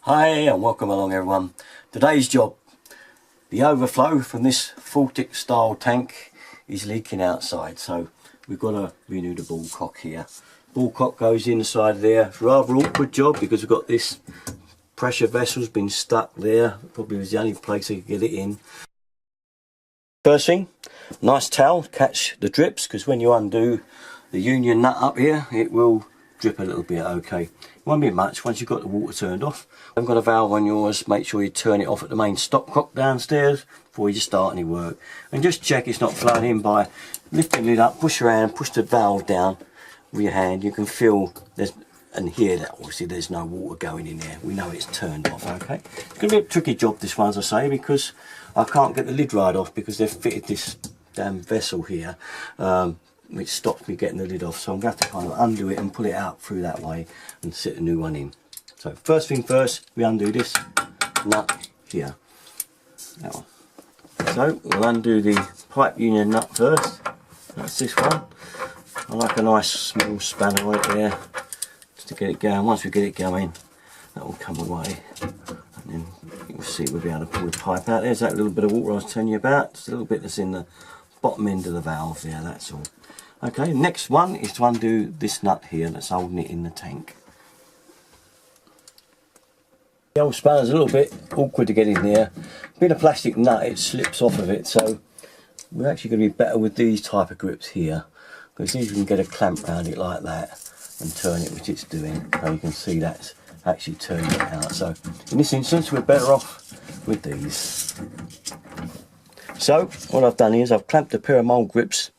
Hi and welcome along everyone. Today's job, the overflow from this faultic style tank is leaking outside, so we've got to renew the ball cock here. Ball cock goes inside there. It's a rather awkward job because we've got this pressure vessel's been stuck there. Probably was the only place I could get it in. First thing, nice towel, catch the drips, because when you undo the union nut up here it will drip a little bit. Okay, won't be much once you've got the water turned off. I've got a valve on yours, make sure you turn it off at the main stopcock downstairs before you start any work, and just check it's not flowing in by lifting it up, push around, push the valve down with your hand. You can feel there's, and here that obviously there's no water going in there, we know it's turned off. Okay, it's going to be a tricky job this one, as I say, because I can't get the lid right off because they've fitted this damn vessel here, which stops me getting the lid off, so I'm going to have to kind of undo it and pull it out through that way and sit a new one in. So first thing first, we undo this nut here, that one. So we'll undo the pipe union nut first, that's this one. I like a nice small spanner on it there, just to get it going. Once we get it going, that will come away, and then you'll see we'll be able to pull the pipe out. There's that little bit of water I was telling you about, just a little bit that's in the bottom end of the valve there, that's all. Okay, next one is to undo this nut here that's holding it in the tank. The old spanner's a little bit awkward to get in there. Being a plastic nut, it slips off of it, so we're actually going to be better with these type of grips here, because these, you can get a clamp around it like that and turn it, which it's doing. So you can see that's actually turning it out. So in this instance, we're better off with these. So what I've done is I've clamped a pair of mould grips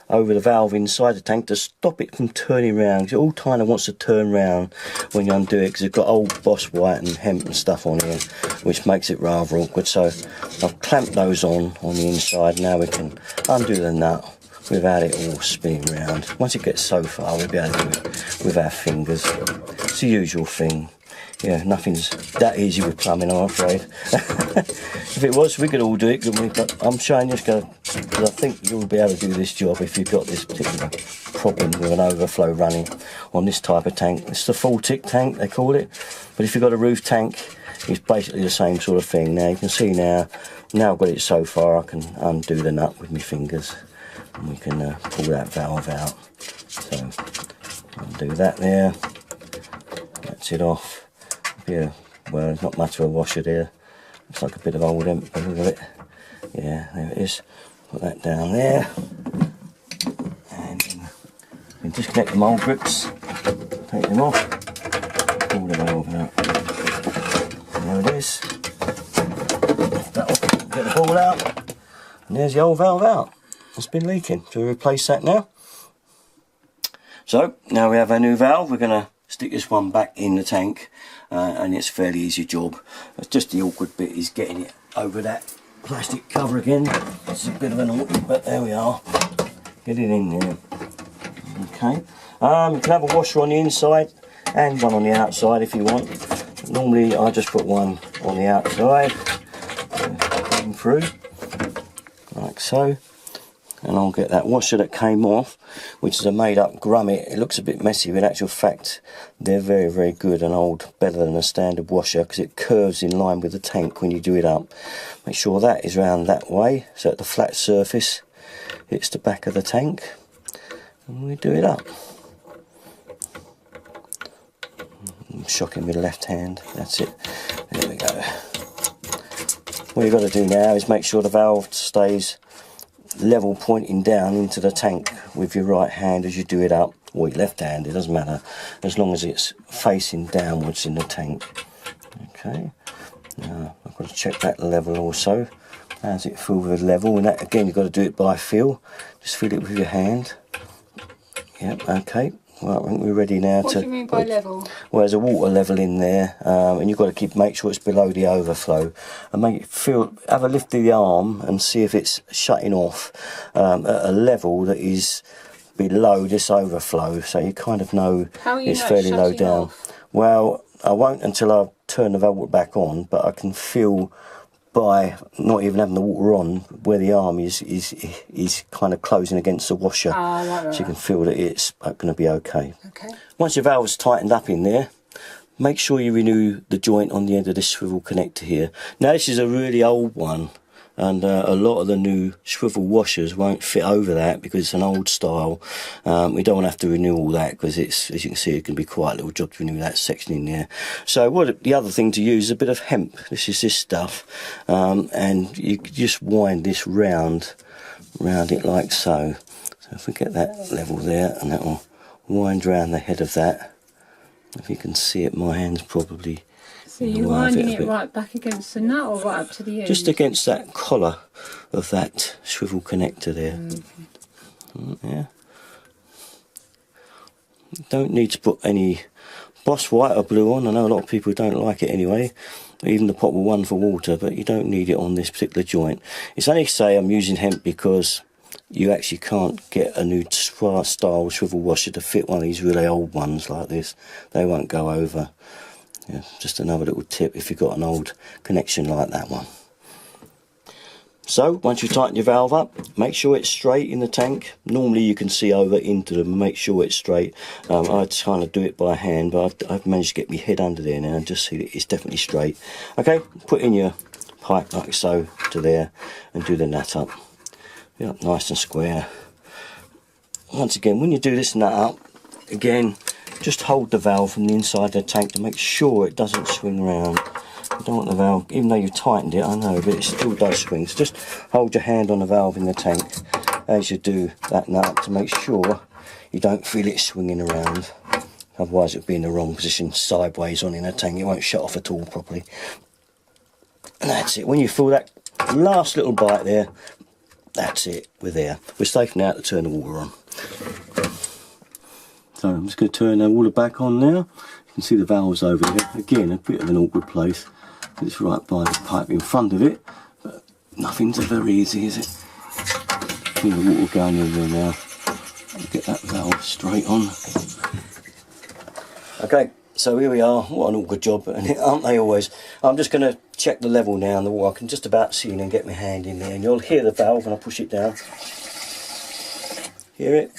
over the valve inside the tank to stop it from turning round. It all kind of wants to turn round when you undo it, because it's got old Boss White and hemp and stuff on here, which makes it rather awkward. So I've clamped those on the inside. Now we can undo the nut without it all spinning round. Once it gets so far, we'll be able to do it with our fingers. It's the usual thing. Yeah, nothing's that easy with plumbing, I'm afraid. If it was, we could all do it, couldn't we? But I'm showing you because I think you'll be able to do this job if you've got this particular problem with an overflow running on this type of tank. It's the faultic tank, they call it. But if you've got a roof tank, it's basically the same sort of thing. Now you can see now I've got it so far, I can undo the nut with my fingers, and we can pull that valve out. So undo that there, that's it off. Yeah, well, there's not much of a washer there. Looks like a bit of old hemp, a little bit. Yeah, there it is. Put that down there. And you can disconnect the mould grips, take them off, pull the valve out. There it is. Lift that off, get the ball out, and there's the old valve out. It's been leaking, so we replace that now. So, now we have our new valve. We're going to stick this one back in the tank, and it's a fairly easy job. It's just the awkward bit is getting it over that plastic cover again. It's a bit of an awkward, but there we are. Get it in there. Okay. You can have a washer on the inside and one on the outside if you want. But normally I just put one on the outside, going through like so. And I'll get that washer that came off, which is a made up grommet. It looks a bit messy, but in actual fact they're very, very good and old, better than a standard washer, because it curves in line with the tank when you do it up. Make sure that is round that way, so that the flat surface hits the back of the tank, and we do it up. I'm shocking with the left hand, that's it, there we go. What you've got to do now is make sure the valve stays level pointing down into the tank with your right hand as you do it up, or your left hand, it doesn't matter, as long as it's facing downwards in the tank. Okay, now I've got to check that level also. How's it feel with level? And that, again, you've got to do it by feel. Just feel it with your hand. Yep, okay. Right, I think we're ready now. What do you mean by level? Well, there's a water level in there, and you've got to make sure it's below the overflow, and make it feel. Have a lift of the arm and see if it's shutting off at a level that is below this overflow, so you kind of know it's fairly low down. Well, I won't until I turn the valve back on, but I can feel by not even having the water on where the arm is kind of closing against the washer. Right. So you can feel that it's going to be okay. Okay. Once your valve's tightened up in there, make sure you renew the joint on the end of this swivel connector here. Now this is a really old one, and a lot of the new swivel washers won't fit over that because it's an old style. We don't want to have to renew all that because it's, as you can see, it can be quite a little job to renew that section in there. So the other thing to use is a bit of hemp. This is this stuff, and you just wind this round it like so. So if we get that level there, and that will wind round the head of that. If you can see it, my hand's probably... So you're winding it right back against the nut or right up to the end? Just against that collar of that swivel connector there. Yeah. Don't need to put any Boss white or blue on. I know a lot of people don't like it anyway. Even the pot will one for water, but you don't need it on this particular joint. It's only say I'm using hemp because you actually can't get a new style swivel washer to fit one of these really old ones like this. They won't go over. Yeah, just another little tip if you've got an old connection like that one. So once you tighten your valve up, make sure it's straight in the tank. Normally you can see over into them and make sure it's straight. I kind of do it by hand, but I've managed to get my head under there now and just see that it's definitely straight. Okay, put in your pipe like so to there and do the nut up. Yeah, nice and square. Once again, when you do this nut up, again, just hold the valve from the inside of the tank to make sure it doesn't swing round. You don't want the valve, even though you've tightened it, I know, but it still does swing. So just hold your hand on the valve in the tank as you do that nut up to make sure you don't feel it swinging around. Otherwise it'll be in the wrong position, sideways on in the tank. It won't shut off at all properly. And that's it. When you feel that last little bite there, that's it. We're there. We're safe now to turn the water on. So I'm just going to turn the water back on now. You can see the valves over there. Again, a bit of an awkward place. It's right by the pipe in front of it, but nothing's ever easy, is it? See the water going in there now. Get that valve straight on. Okay, so here we are. What an awkward job, aren't they always? I'm just going to check the level now in the water. I can just about see it and get my hand in there, and you'll hear the valve when I push it down. Hear it?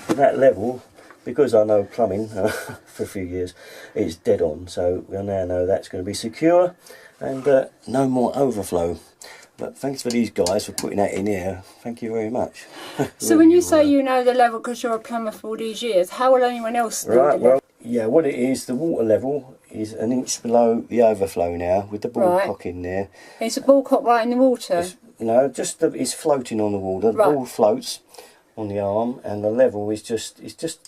That level, because I know plumbing for a few years, it's dead on, so we now know that's going to be secure and no more overflow. But thanks for these guys for putting that in here. Thank you very much. So really, when you say you know the level because you're a plumber for all these years, how will anyone else know the level? Well, yeah, what it is, the water level is an inch below the overflow now with the ball cock in there. It's a ball cock right in the water? No, just it's floating on the water. The ball floats on the arm, and the level is just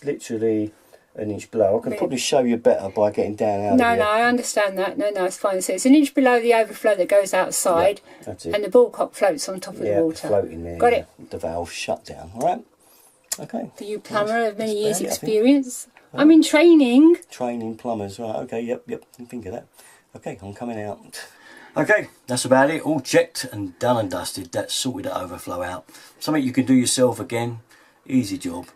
literally an inch below. I can probably show you better by getting down out of here. No, I understand that. No, it's fine. So it's an inch below the overflow that goes outside, that's it. And the ball cock floats on top of the water. Floating there. Got it. The valve shut down. All right. Okay. For you plumber of many years' experience. I'm in training. Training plumbers, right? Okay. Yep. Think of that. Okay, I'm coming out. Okay, that's about it. All checked and done and dusted. That's sorted the overflow out. Something you can do yourself again. Easy job.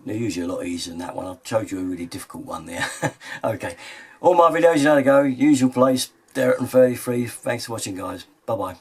They're usually a lot easier than that one. I've showed you a really difficult one there. Okay, all my videos you know to go. Usual place, Derek and 33. Thanks for watching, guys. Bye bye.